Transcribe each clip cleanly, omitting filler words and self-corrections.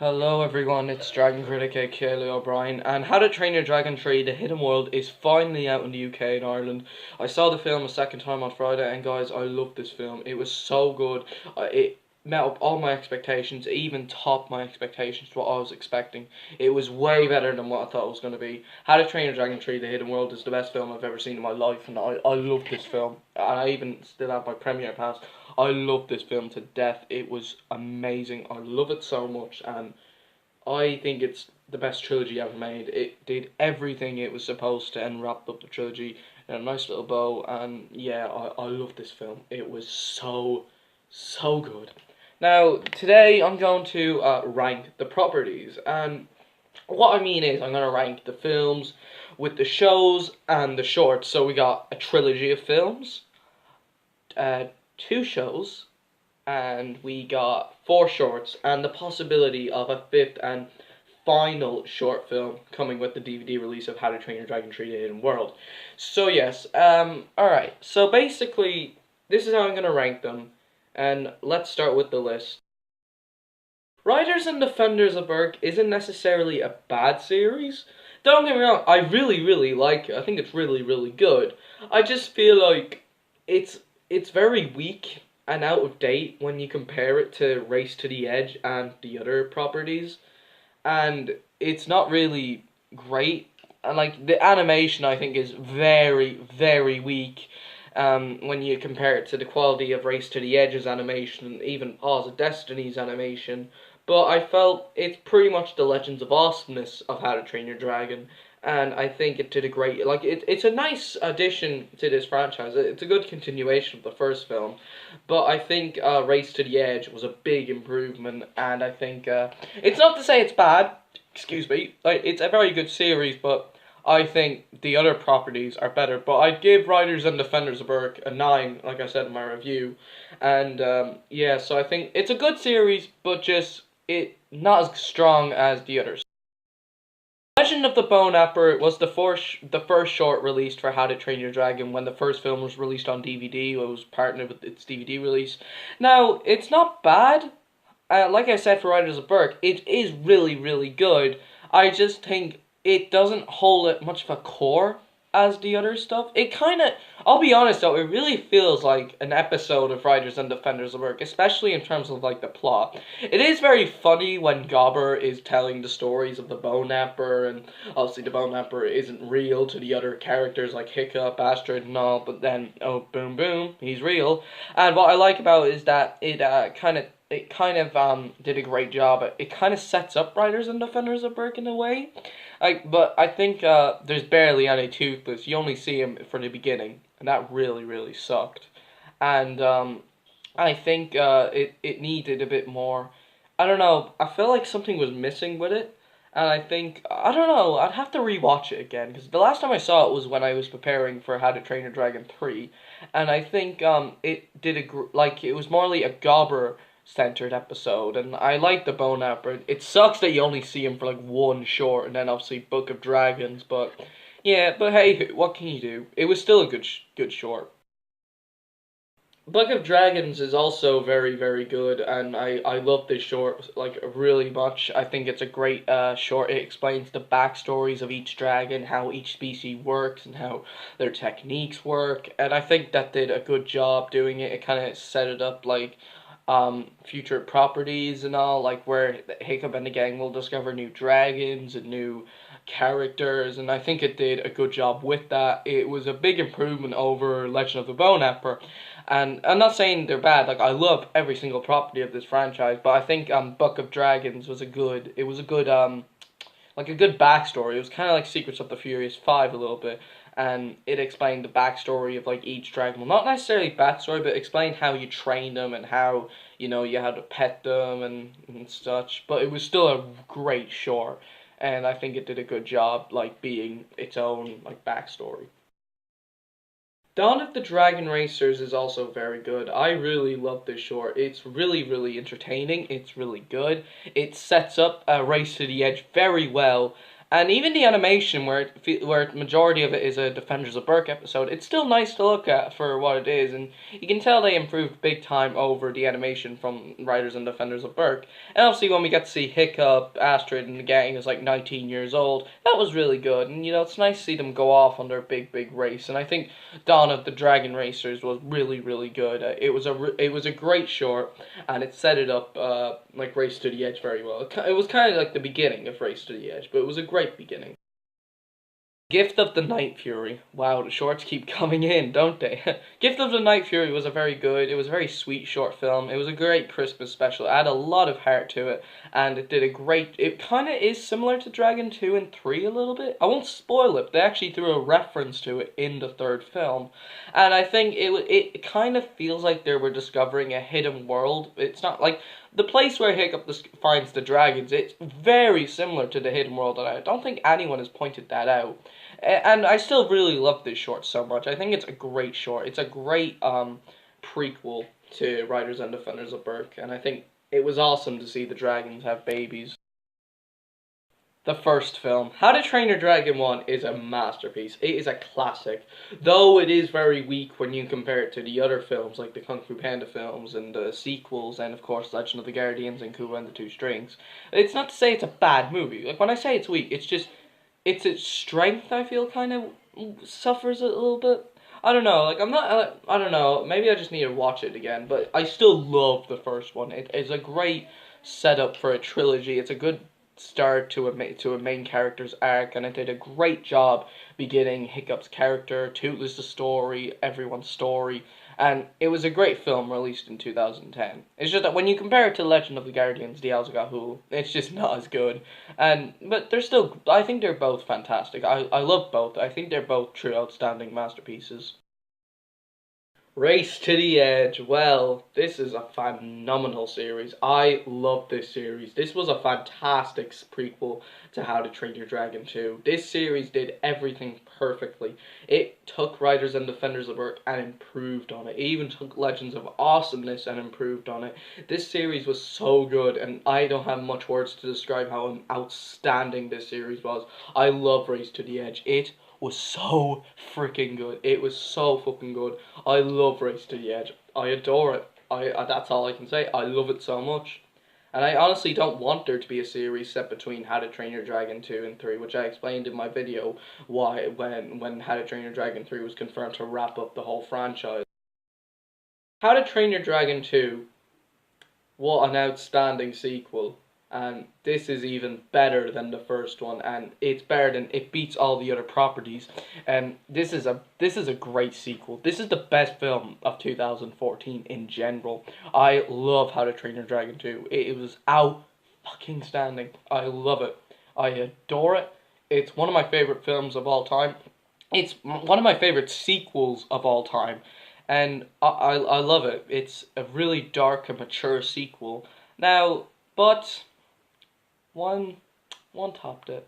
Hello everyone, it's Dragon Critic aka Leo O'Brien, and How to Train Your Dragon 3 The Hidden World is finally out in the UK and Ireland. I saw the film a second time on Friday, and guys, I loved this film. It was so good. It met up all my expectations, it even topped my expectations to what I was expecting. It was way better than what I thought it was going to be. How to Train Your Dragon 3 The Hidden World is the best film I've ever seen in my life, and I love this film. And I even still have my premiere pass. I love this film to death. It was amazing. I love it so much, and I think it's the best trilogy ever made. It did everything it was supposed to and wrapped up the trilogy in a nice little bow. And yeah, I love this film. It was so good. Now, today I'm going to rank the properties. And what I mean is I'm going to rank the films with the shows and the shorts. So we got a trilogy of films, two shows, and we got 4 shorts and the possibility of a 5th and final short film coming with the DVD release of How to Train Your Dragon 3 The Hidden World. So yes, alright, so basically this is how I'm going to rank them, and let's start with the list. Riders and Defenders of Berk isn't necessarily a bad series. Don't get me wrong, I really like it. I think it's really good. I just feel like it's very weak and out of date when you compare it to Race to the Edge and the other properties, and it's not really great. And like the animation, I think is very weak. When you compare it to the quality of Race to the Edge's animation and even Paws of Destiny's animation. But I felt it's pretty much the Legends of Awesomeness of How to Train Your Dragon, and I think it did a great, like, it's a nice addition to this franchise. It's a good continuation of the first film, but I think Race to the Edge was a big improvement, and I think, it's not to say it's bad, excuse me, like, it's a very good series, but I think the other properties are better. But I'd give Riders and Defenders of Berk a 9, like I said in my review, and, yeah, so I think it's a good series, but just, it not as strong as the others. Legend of the Bone Apper was the first short released for How to Train Your Dragon when the first film was released on DVD. It was partnered with its DVD release. Now, it's not bad. Like I said for Riders of Berk, it is really good. I just think it doesn't hold it much of a core as the other stuff. It kind of, I'll be honest though, it really feels like an episode of Riders and Defenders of Berk, especially in terms of like the plot. It is very funny when Gobber is telling the stories of the Bone Napper, and obviously the Bone Napper isn't real to the other characters like Hiccup, Astrid and all, but then, oh boom, he's real. And what I like about it is that it kind of did a great job. It kind of sets up Riders and Defenders of Berk in a way. But I think there's barely any Toothless. You only see him for the beginning, and that really sucked. And I think it needed a bit more. I don't know. I feel like something was missing with it, and I think I don't know. I'd have to rewatch it again because the last time I saw it was when I was preparing for How to Train Your Dragon 3, and I think it did it was more like a Gobber centered episode, and I like the Bone Apper. It sucks that you only see him for like 1 short, and then obviously Book of Dragons, but yeah, but hey, what can you do? It was still a good short. Book of Dragons is also very good, and I love this short like really much. I think it's a great short. It explains the backstories of each dragon, how each species works, and how their techniques work, and I think that did a good job doing it. It kind of set it up like future properties and all, like where Hiccup and the gang will discover new dragons and new characters, and I think it did a good job with that. It was a big improvement over Legend of the Bone Apper, and I'm not saying they're bad. Like, I love every single property of this franchise, but I think Book of Dragons was a good, like a good backstory. It was kind of like Secrets of the Furious 5 a little bit, and it explained the backstory of like each dragon. Well, not necessarily backstory, but explained how you train them and how, you know, you had to pet them and such. But it was still a great short, and I think it did a good job like being its own like backstory. Dawn of the Dragon Racers is also very good. I really love this short. It's really entertaining. It's really good. It sets up Race to the Edge very well, And even the animation, where majority of it is a Defenders of Berk episode, it's still nice to look at for what it is, and you can tell they improved big time over the animation from writers and Defenders of Berk. And obviously when we get to see Hiccup, Astrid, and the gang is like 19 years old, that was really good, and it's nice to see them go off on their big race, and I think Dawn of the Dragon Racers was really good. It was a great short, and it set it up like Race to the Edge very well. It was kind of like the beginning of Race to the Edge, but it was a great beginning. Gift of the Night Fury. Wow, the shorts keep coming in, don't they? Gift of the Night Fury was it was a very sweet short film. It was a great Christmas special. It had a lot of heart to it, and it kind of is similar to Dragon 2 and 3 a little bit. I won't spoil it, they actually threw a reference to it in the third film, and I think it kind of feels like they were discovering a hidden world. It's not like the place where Hiccup finds the dragons. It's very similar to the hidden world, and I don't think anyone has pointed that out. And I still really love this short so much. I think it's a great short. It's a great prequel to Riders and Defenders of Berk, and I think it was awesome to see the dragons have babies. The first film, How to Train Your Dragon 1, is a masterpiece. It is a classic, though it is very weak when you compare it to the other films, like the Kung Fu Panda films and the sequels, and of course Legend of the Guardians and Kubo and the Two Strings. It's not to say it's a bad movie. Like, when I say it's weak, it's just, its strength, I feel, kind of suffers a little bit. I don't know, like, I don't know, maybe I just need to watch it again, but I still love the first one. It is a great setup for a trilogy. It's a good start to a main character's arc, and it did a great job beginning Hiccup's character, Toothless' story, everyone's story, and it was a great film released in 2010. It's just that when you compare it to Legend of the Guardians, the Alzagahul, it's just not as good. But they're still, I think they're both fantastic. I love both. I think they're both true outstanding masterpieces. Race to the Edge. Well, this is a phenomenal series. I love this series. This was a fantastic prequel to How to Train Your Dragon 2. This series did everything perfectly. It took Riders and Defenders of Berk and improved on it. It even took Legends of Awesomeness and improved on it. This series was so good, and I don't have much words to describe how outstanding this series was. I love Race to the Edge. It was so freaking good. It was so fucking good. I love Race to the Edge. I adore it. That's all I can say. I love it so much. And I honestly don't want there to be a series set between How to Train Your Dragon 2 and 3, which I explained in my video when How to Train Your Dragon 3 was confirmed to wrap up the whole franchise. How to Train Your Dragon 2, what an outstanding sequel. And this is even better than the first one, and it beats all the other properties. And this is a great sequel. This is the best film of 2014 in general. I love How to Train Your Dragon 2. It was out fucking standing. I love it. I adore it. It's one of my favorite films of all time. It's one of my favorite sequels of all time, and I love it. It's a really dark and mature sequel. Now, but one topped it.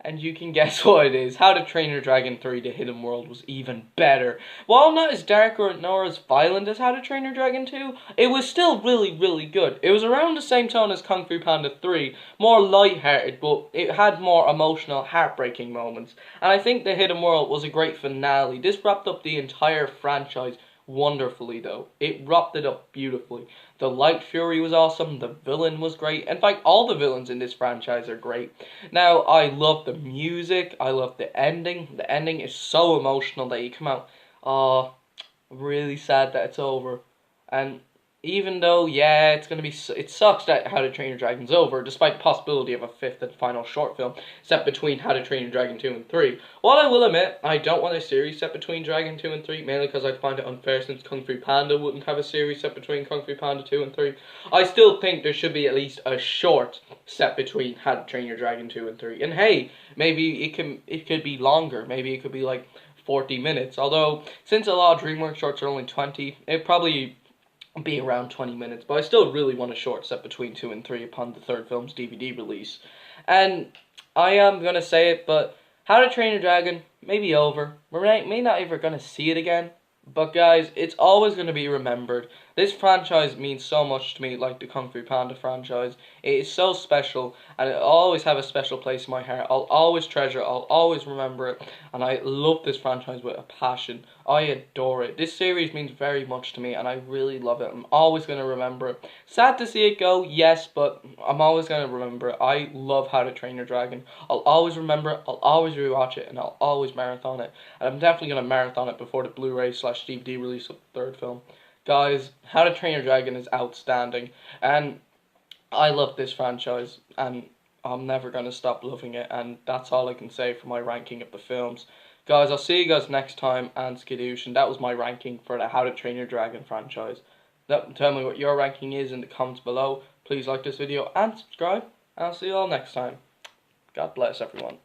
And you can guess what it is. How to Train Your Dragon 3 The Hidden World was even better. While not as dark nor as violent as How to Train Your Dragon 2, it was still really good. It was around the same tone as Kung Fu Panda 3, more lighthearted, but it had more emotional, heartbreaking moments. And I think The Hidden World was a great finale. This wrapped up the entire franchise wonderfully, though. It wrapped it up beautifully. The Light Fury was awesome, the villain was great. In fact, all the villains in this franchise are great. Now, I love the music, I love the ending. The ending is so emotional that you come out, oh, really sad that it's over. And even though, yeah, it sucks that How to Train Your Dragon's over, despite the possibility of a fifth and final short film set between How to Train Your Dragon 2 and 3. While I will admit, I don't want a series set between Dragon 2 and 3, mainly because I find it unfair since Kung Fu Panda wouldn't have a series set between Kung Fu Panda 2 and 3. I still think there should be at least a short set between How to Train Your Dragon 2 and 3. And hey, maybe it could be longer, maybe it could be like 40 minutes, although since a lot of DreamWorks shorts are only 20, it probably be around 20 minutes, but I still really want a short set between 2 and 3 upon the third film's DVD release. And I am gonna say it, but How to Train Your Dragon may be over. We may not ever gonna see it again. But guys, it's always going to be remembered. This franchise means so much to me, like the Kung Fu Panda franchise. It is so special, and it'll always have a special place in my heart. I'll always treasure it, I'll always remember it, and I love this franchise with a passion. I adore it. This series means very much to me, and I really love it. I'm always going to remember it. Sad to see it go, yes, but I'm always going to remember it. I love How to Train Your Dragon. I'll always remember it, I'll always rewatch it, and I'll always marathon it. And I'm definitely going to marathon it before the Blu-ray/DVD release of the third film. Guys, How to Train Your Dragon is outstanding, and I love this franchise, and I'm never going to stop loving it, and that's all I can say for my ranking of the films. Guys, I'll see you guys next time, and skadoosh, and that was my ranking for the How to Train Your Dragon franchise. Tell me what your ranking is in the comments below. Please like this video and subscribe, and I'll see you all next time. God bless everyone.